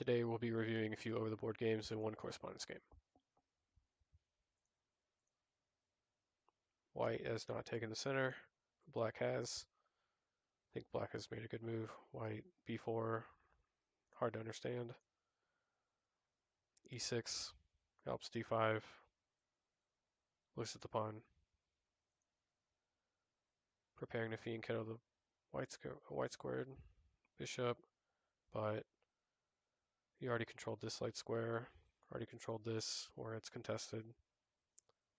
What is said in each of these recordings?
Today we'll be reviewing a few over-the-board games and one correspondence game. White has not taken the center. Black has. I think black has made a good move. White b4, hard to understand. e6 helps d5. Looks at the pawn. Preparing to fiend kiddo the white squared bishop, but he already controlled this light square, already controlled this where it's contested.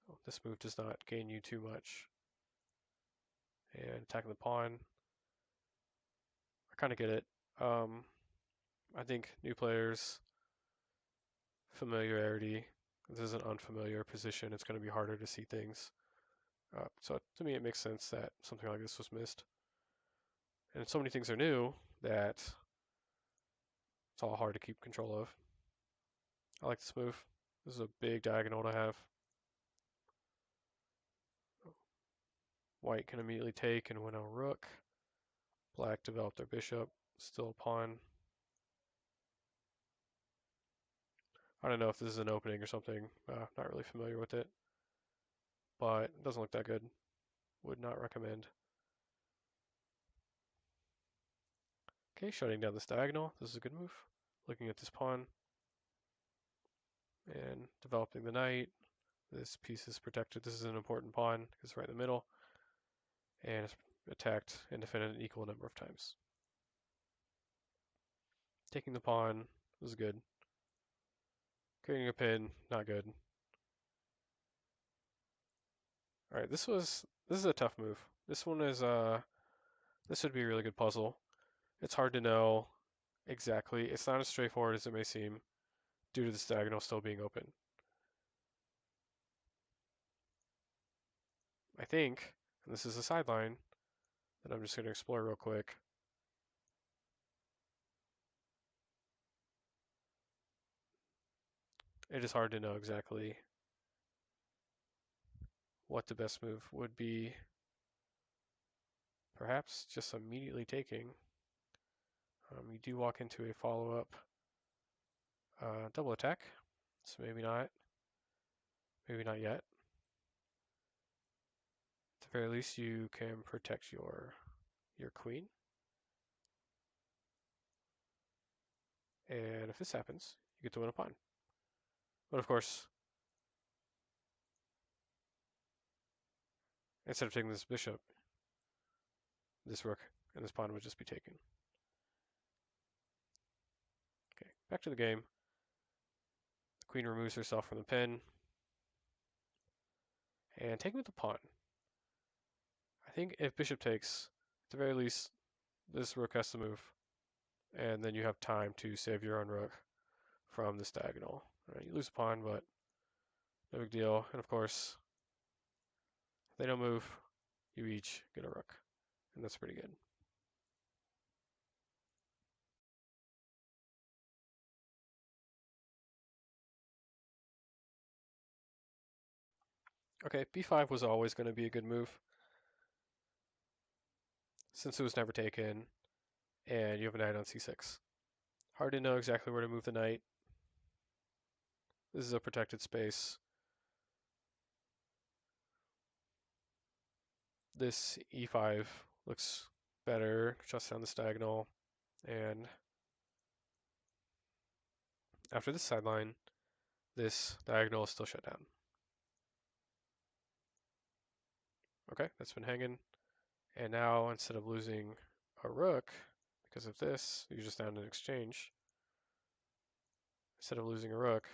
Oh, this move does not gain you too much. And attacking the pawn. I kind of get it. I think new players, familiarity. This is an unfamiliar position. It's going to be harder to see things. So to me, it makes sense that something like this was missed. And so many things are new that it's all hard to keep control of. I like this move. This is a big diagonal to have. White can immediately take and win a rook. Black developed their bishop, still a pawn. I don't know if this is an opening or something. Not really familiar with it, but it doesn't look that good. Would not recommend. Okay, shutting down this diagonal. This is a good move. Looking at this pawn and developing the knight. This piece is protected. This is an important pawn because it's right in the middle, and it's attacked and defended an equal number of times. Taking the pawn was good. Creating a pin, not good. All right, this is a tough move. This one is this would be a really good puzzle. It's hard to know exactly. It's not as straightforward as it may seem due to this diagonal still being open. I think, and this is a sideline that I'm just going to explore real quick. It is hard to know exactly what the best move would be. Perhaps just immediately taking. You do walk into a follow-up double attack, so maybe not yet. At the very least, you can protect your queen. And if this happens, you get to win a pawn. But of course, instead of taking this bishop, this rook and this pawn would just be taken. Okay, back to the game. The queen removes herself from the pin. And taking with the pawn. I think if bishop takes, at the very least, this rook has to move. And then you have time to save your own rook from this diagonal. All right, you lose a pawn, but no big deal. And of course, if they don't move, you each get a rook. And that's pretty good. Okay, b5 was always going to be a good move. Since it was never taken, and you have a knight on c6. Hard to know exactly where to move the knight. This is a protected space. This e5 looks better just on this diagonal, and after this sideline, this diagonal is still shut down. Okay, that's been hanging. And now, instead of losing a rook, because of this, you're just down an exchange. Instead of losing a rook,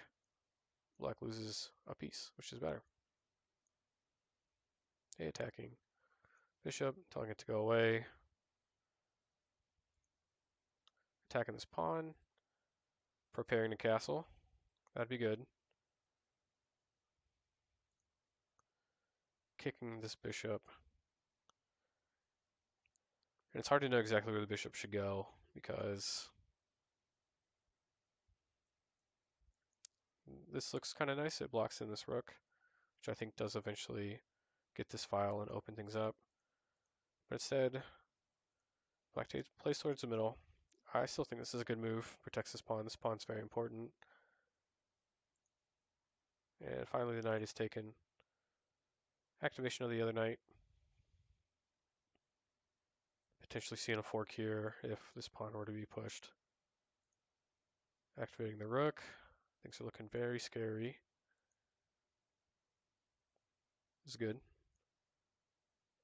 black loses a piece, which is better. Okay, attacking bishop, telling it to go away. Attacking this pawn. Preparing the castle. That'd be good. Kicking this bishop. And it's hard to know exactly where the bishop should go because this looks kind of nice. It blocks in this rook, which I think does eventually get this file and open things up. But instead, black plays towards the middle. I still think this is a good move. Protects this pawn. This pawn's very important. And finally the knight is taken. Activation of the other knight. Potentially seeing a fork here if this pawn were to be pushed. Activating the rook. Things are looking very scary. This is good.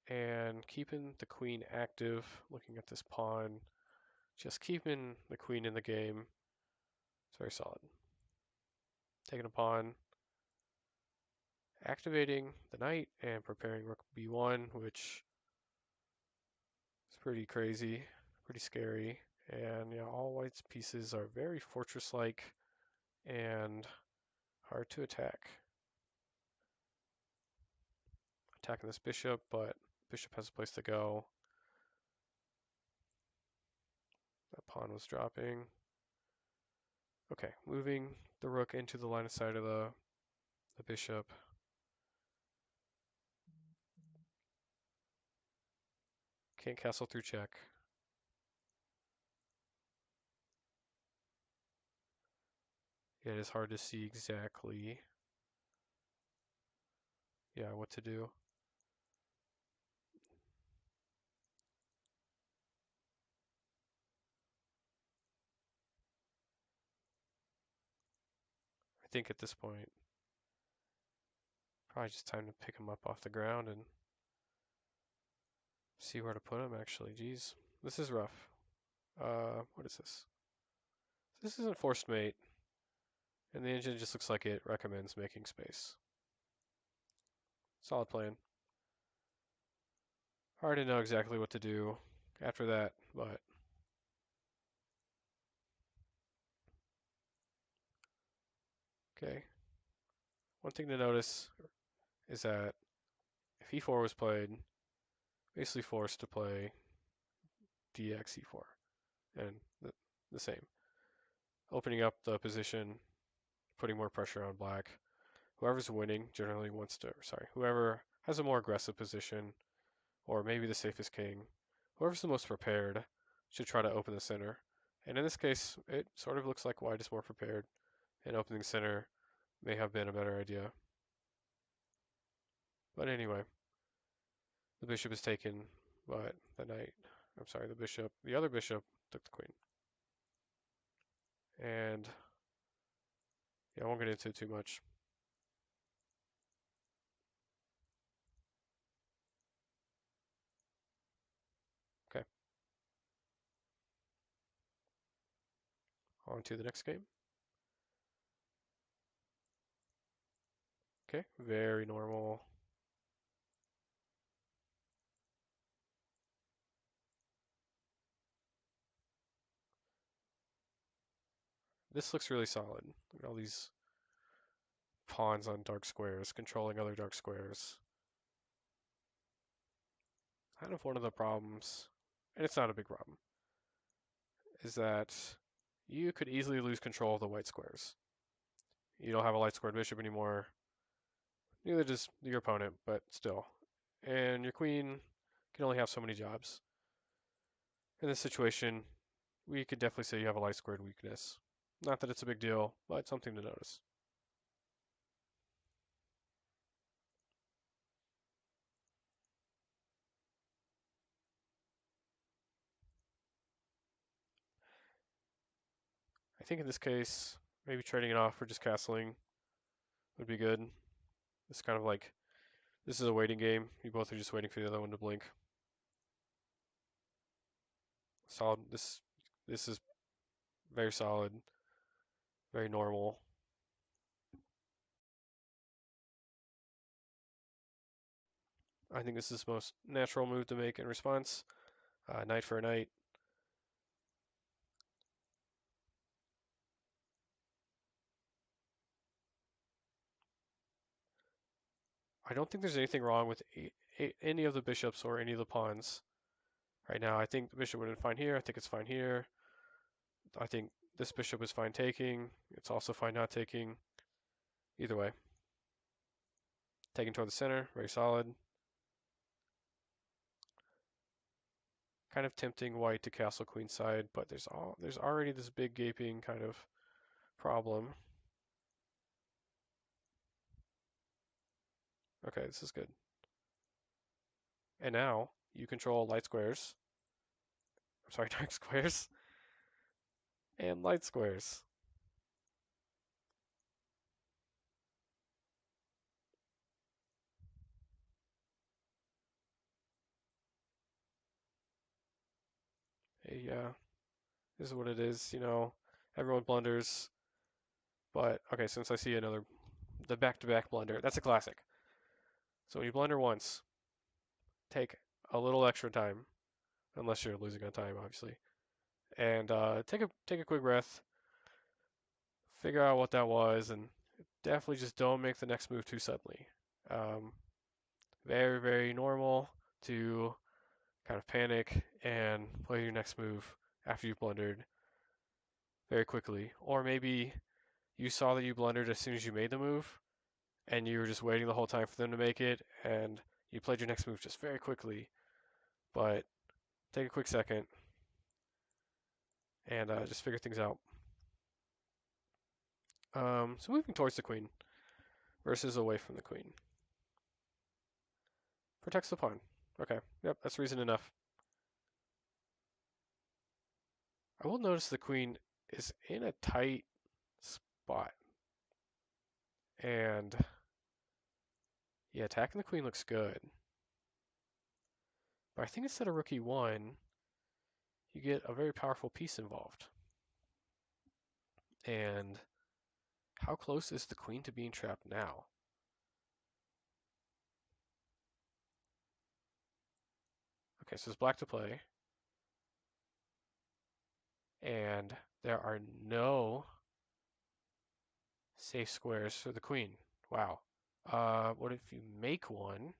And keeping the queen active, looking at this pawn, just keeping the queen in the game. It's very solid. Taking a pawn, activating the knight, and preparing rook b1, which is pretty crazy, pretty scary. And yeah, all white's pieces are very fortress-like and hard to attack. Attacking this bishop, but bishop has a place to go. That pawn was dropping. Okay, moving the rook into the line of sight of the bishop. Can't castle through check. It is hard to see exactly, yeah, what to do. I think at this point, probably just time to pick him up off the ground and see where to put him, actually. Jeez, this is rough. What is this? This isn't forced mate, and the engine just looks like it recommends making space. Solid plan. Hard to know exactly what to do after that, but okay. One thing to notice is that if e4 was played, basically forced to play dx e4, and the same. Opening up the position, putting more pressure on black. Whoever's winning generally wants to, whoever has a more aggressive position, or maybe the safest king, whoever's the most prepared should try to open the center. And in this case, it sort of looks like white is more prepared, and opening the center may have been a better idea. But anyway, the bishop is taken, but the other bishop took the queen. And yeah, I won't get into it too much. Okay. On to the next game. Okay, very normal. This looks really solid. Look at all these pawns on dark squares, controlling other dark squares. Kind of one of the problems, and it's not a big problem, is that you could easily lose control of the white squares. You don't have a light squared bishop anymore. Neither does your opponent, but still. And your queen can only have so many jobs. In this situation, we could definitely say you have a light squared weakness. Not that it's a big deal, but something to notice. I think in this case, maybe trading it off for just castling would be good. It's kind of like, this is a waiting game. You both are just waiting for the other one to blink. Solid. This is very solid, very normal. I think this is the most natural move to make in response. Knight for a knight. I don't think there's anything wrong with any of the bishops or any of the pawns right now. I think the bishop would have been fine here. I think it's fine here. I think this bishop is fine taking. It's also fine not taking. Either way. Taking toward the center, very solid. Kind of tempting white to castle queenside, but there's already this big gaping kind of problem. Okay, this is good. And now you control light squares. I'm sorry, dark squares and light squares. Yeah, this is what it is. Everyone blunders. But okay, since I see the back-to-back blunder, that's a classic. So when you blunder once, take a little extra time, unless you're losing on time, obviously, and take a quick breath, figure out what that was, and definitely just don't make the next move too suddenly. Um, very, very normal to kind of panic and play your next move after you've blundered very quickly. Or maybe you saw that you blundered as soon as you made the move, and you were just waiting the whole time for them to make it, and you played your next move just very quickly. But take a quick second and just figure things out. So moving towards the queen versus away from the queen. Protects the pawn. Okay, yep, that's reason enough. I will notice the queen is in a tight spot. And yeah, attacking the queen looks good. But I think instead of rook e1, you get a very powerful piece involved. And how close is the queen to being trapped now? Okay, so it's black to play. And there are no safe squares for the queen. Wow. What if you make one?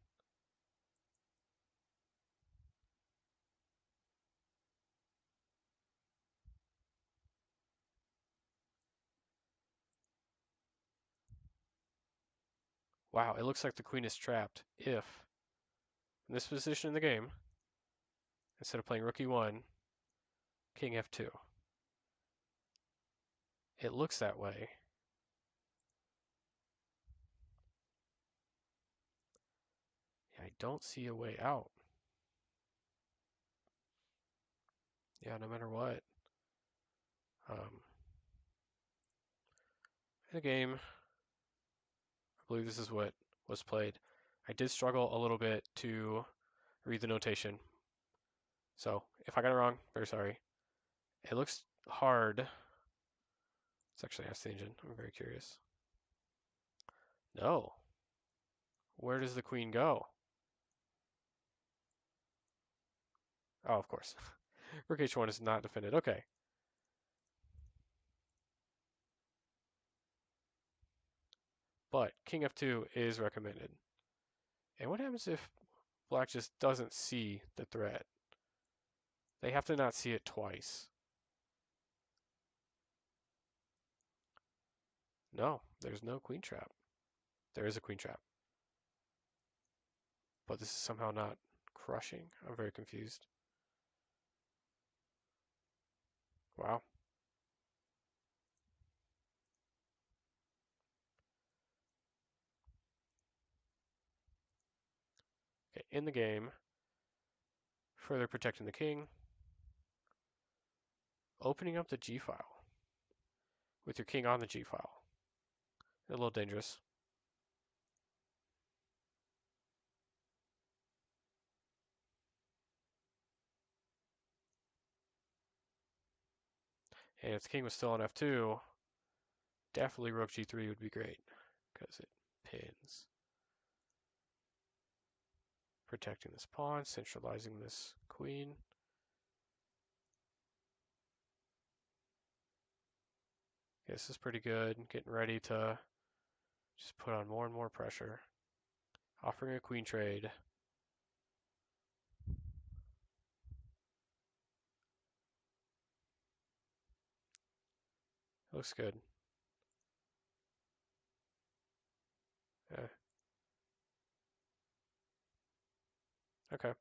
Wow, it looks like the queen is trapped if, in this position in the game, instead of playing rook e1, king f2. It looks that way. I don't see a way out. Yeah, no matter what. In the game, I believe this is what was played. I did struggle a little bit to read the notation. So if I got it wrong, very sorry. It looks hard. Let's actually ask the engine. I'm very curious. No. Where does the queen go? Oh, of course. Rook h1 is not defended. Okay. But king f2 is recommended. And what happens if black just doesn't see the threat? They have to not see it twice. No, there's no queen trap. There is a queen trap. But this is somehow not crushing. I'm very confused. Wow. Okay, in the game, further protecting the king, opening up the g file with your king on the g file. A little dangerous. And if the king was still on f2, definitely rook g3 would be great because it pins. Protecting this pawn, centralizing this queen. This is pretty good. Getting ready to just put on more and more pressure. Offering a queen trade. Looks good. Yeah. Okay.